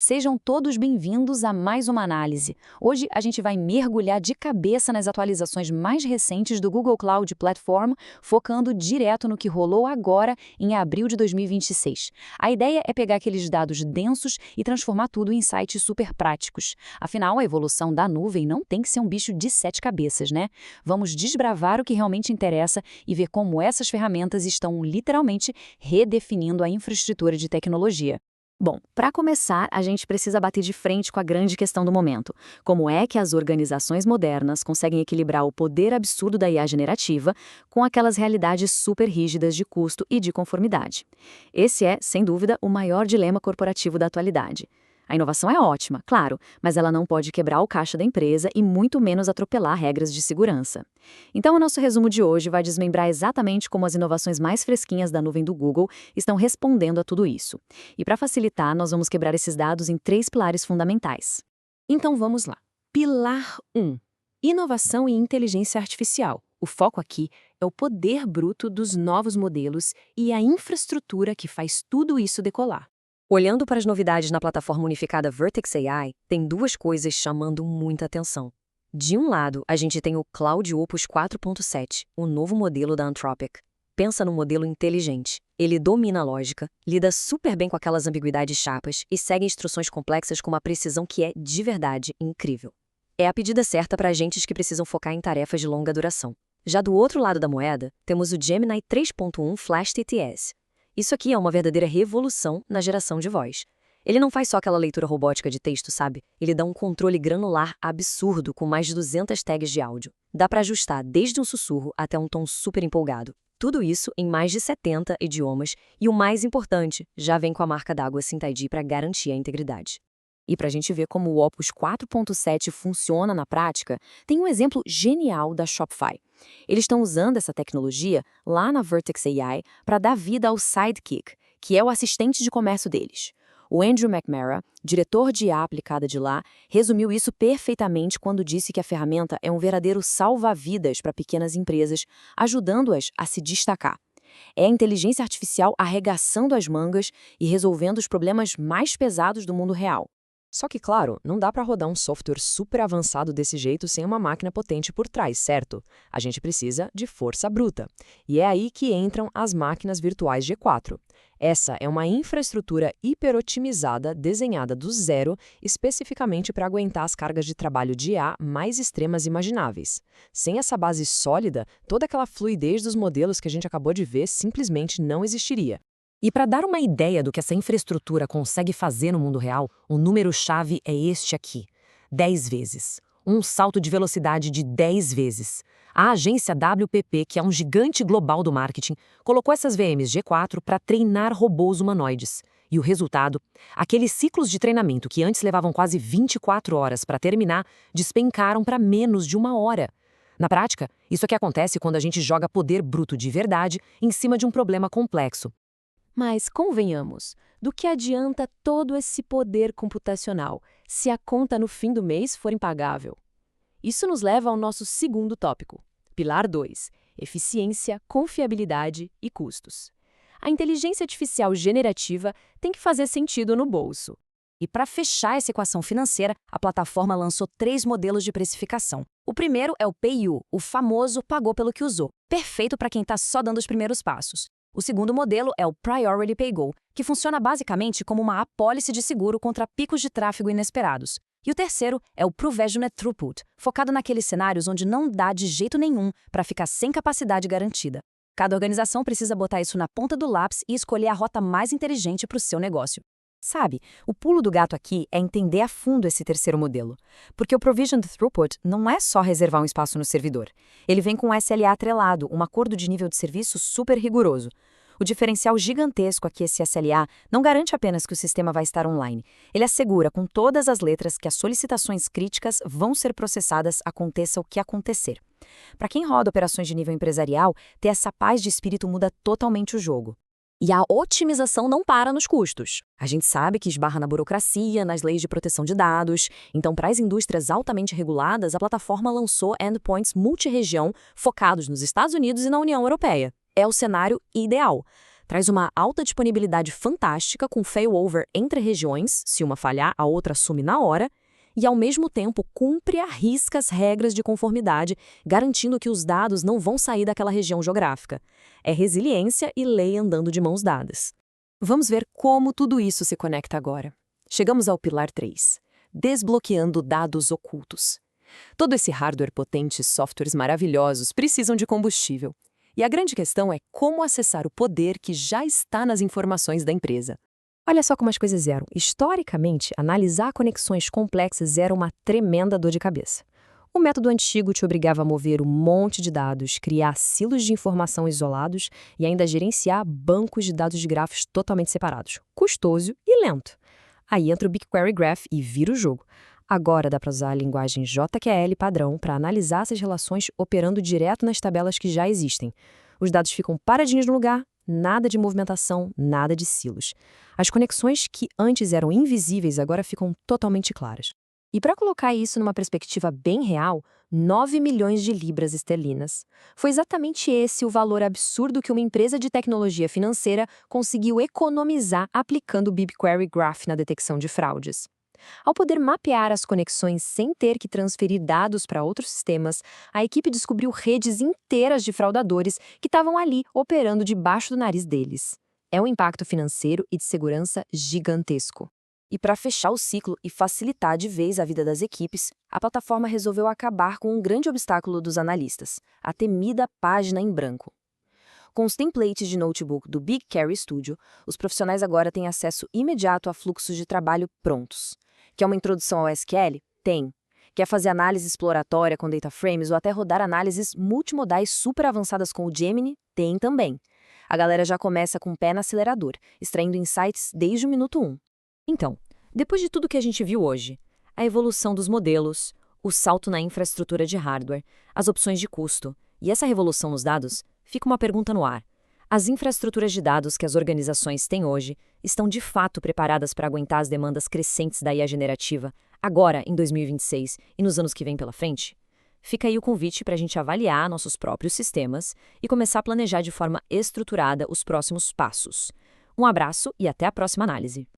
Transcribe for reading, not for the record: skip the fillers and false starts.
Sejam todos bem-vindos a mais uma análise. Hoje a gente vai mergulhar de cabeça nas atualizações mais recentes do Google Cloud Platform, focando direto no que rolou agora em abril de 2026. A ideia é pegar aqueles dados densos e transformar tudo em sites super práticos. Afinal, a evolução da nuvem não tem que ser um bicho de 7 cabeças, né? Vamos desbravar o que realmente interessa e ver como essas ferramentas estão literalmente redefinindo a infraestrutura de tecnologia. Bom, para começar, a gente precisa bater de frente com a grande questão do momento. Como é que as organizações modernas conseguem equilibrar o poder absurdo da IA generativa com aquelas realidades super rígidas de custo e de conformidade? Esse é, sem dúvida, o maior dilema corporativo da atualidade. A inovação é ótima, claro, mas ela não pode quebrar o caixa da empresa e muito menos atropelar regras de segurança. Então, o nosso resumo de hoje vai desmembrar exatamente como as inovações mais fresquinhas da nuvem do Google estão respondendo a tudo isso. E para facilitar, nós vamos quebrar esses dados em 3 pilares fundamentais. Então vamos lá. Pilar 1. Inovação e inteligência artificial. O foco aqui é o poder bruto dos novos modelos e a infraestrutura que faz tudo isso decolar. Olhando para as novidades na plataforma unificada Vertex AI, tem duas coisas chamando muita atenção. De um lado, a gente tem o Cloud Opus 4.7, o novo modelo da Anthropic. Pensa num modelo inteligente. Ele domina a lógica, lida super bem com aquelas ambiguidades chapas e segue instruções complexas com uma precisão que é, de verdade, incrível. É a pedida certa para agentes que precisam focar em tarefas de longa duração. Já do outro lado da moeda, temos o Gemini 3.1 Flash TTS. Isso aqui é uma verdadeira revolução na geração de voz. Ele não faz só aquela leitura robótica de texto, sabe? Ele dá um controle granular absurdo com mais de 200 tags de áudio. Dá para ajustar desde um sussurro até um tom super empolgado. Tudo isso em mais de 70 idiomas e o mais importante, já vem com a marca d'água Synth ID para garantir a integridade. E para a gente ver como o Opus 4.7 funciona na prática, tem um exemplo genial da Shopify. Eles estão usando essa tecnologia lá na Vertex AI para dar vida ao Sidekick, que é o assistente de comércio deles. O Andrew McMara, diretor de IA aplicada de lá, resumiu isso perfeitamente quando disse que a ferramenta é um verdadeiro salva-vidas para pequenas empresas, ajudando-as a se destacar. É a inteligência artificial arregaçando as mangas e resolvendo os problemas mais pesados do mundo real. Só que, claro, não dá para rodar um software super avançado desse jeito sem uma máquina potente por trás, certo? A gente precisa de força bruta. E é aí que entram as máquinas virtuais G4. Essa é uma infraestrutura hiperotimizada, desenhada do zero, especificamente para aguentar as cargas de trabalho de IA mais extremas imagináveis. Sem essa base sólida, toda aquela fluidez dos modelos que a gente acabou de ver simplesmente não existiria. E para dar uma ideia do que essa infraestrutura consegue fazer no mundo real, o número-chave é este aqui: 10 vezes. Um salto de velocidade de 10 vezes. A agência WPP, que é um gigante global do marketing, colocou essas VMs G4 para treinar robôs humanoides. E o resultado? Aqueles ciclos de treinamento que antes levavam quase 24 horas para terminar, despencaram para menos de 1 hora. Na prática, isso aqui acontece quando a gente joga poder bruto de verdade em cima de um problema complexo. Mas, convenhamos, do que adianta todo esse poder computacional se a conta no fim do mês for impagável? Isso nos leva ao nosso segundo tópico, pilar 2, eficiência, confiabilidade e custos. A inteligência artificial generativa tem que fazer sentido no bolso. E para fechar essa equação financeira, a plataforma lançou 3 modelos de precificação. O primeiro é o Pay-U, o famoso pagou pelo que usou, perfeito para quem está só dando os primeiros passos. O segundo modelo é o Priority Pay-Go, que funciona basicamente como uma apólice de seguro contra picos de tráfego inesperados. E o terceiro é o Provisioned Throughput, focado naqueles cenários onde não dá de jeito nenhum para ficar sem capacidade garantida. Cada organização precisa botar isso na ponta do lápis e escolher a rota mais inteligente para o seu negócio. Sabe, o pulo do gato aqui é entender a fundo esse terceiro modelo. Porque o Provisioned Throughput não é só reservar um espaço no servidor. Ele vem com um SLA atrelado, um acordo de nível de serviço super rigoroso. O diferencial gigantesco aqui, esse SLA, não garante apenas que o sistema vai estar online. Ele assegura com todas as letras que as solicitações críticas vão ser processadas, aconteça o que acontecer. Para quem roda operações de nível empresarial, ter essa paz de espírito muda totalmente o jogo. E a otimização não para nos custos. A gente sabe que esbarra na burocracia, nas leis de proteção de dados. Então, para as indústrias altamente reguladas, a plataforma lançou endpoints multirregião focados nos Estados Unidos e na União Europeia. É o cenário ideal. Traz uma alta disponibilidade fantástica com failover entre regiões, se uma falhar, a outra assume na hora, e ao mesmo tempo cumpre à risca as regras de conformidade, garantindo que os dados não vão sair daquela região geográfica. É resiliência e lei andando de mãos dadas. Vamos ver como tudo isso se conecta agora. Chegamos ao pilar 3, desbloqueando dados ocultos. Todo esse hardware potente e softwares maravilhosos precisam de combustível. E a grande questão é como acessar o poder que já está nas informações da empresa. Olha só como as coisas eram. Historicamente, analisar conexões complexas era uma tremenda dor de cabeça. O método antigo te obrigava a mover um monte de dados, criar silos de informação isolados e ainda gerenciar bancos de dados de grafos totalmente separados. Custoso e lento. Aí entra o BigQuery Graph e vira o jogo. Agora dá para usar a linguagem JQL padrão para analisar essas relações operando direto nas tabelas que já existem. Os dados ficam paradinhos no lugar, nada de movimentação, nada de silos. As conexões que antes eram invisíveis agora ficam totalmente claras. E para colocar isso numa perspectiva bem real, 9 milhões de libras esterlinas. Foi exatamente esse o valor absurdo que uma empresa de tecnologia financeira conseguiu economizar aplicando o BigQuery Graph na detecção de fraudes. Ao poder mapear as conexões sem ter que transferir dados para outros sistemas, a equipe descobriu redes inteiras de fraudadores que estavam ali operando debaixo do nariz deles. É um impacto financeiro e de segurança gigantesco. E para fechar o ciclo e facilitar de vez a vida das equipes, a plataforma resolveu acabar com um grande obstáculo dos analistas, a temida página em branco. Com os templates de notebook do BigQuery Studio, os profissionais agora têm acesso imediato a fluxos de trabalho prontos. Quer uma introdução ao SQL? Tem. Quer fazer análise exploratória com data frames ou até rodar análises multimodais super avançadas com o Gemini? Tem também. A galera já começa com o pé no acelerador, extraindo insights desde o minuto 1. Então, depois de tudo que a gente viu hoje, a evolução dos modelos, o salto na infraestrutura de hardware, as opções de custo e essa revolução nos dados, fica uma pergunta no ar. As infraestruturas de dados que as organizações têm hoje estão de fato preparadas para aguentar as demandas crescentes da IA generativa, agora em 2026 e nos anos que vêm pela frente? Fica aí o convite para a gente avaliar nossos próprios sistemas e começar a planejar de forma estruturada os próximos passos. Um abraço e até a próxima análise.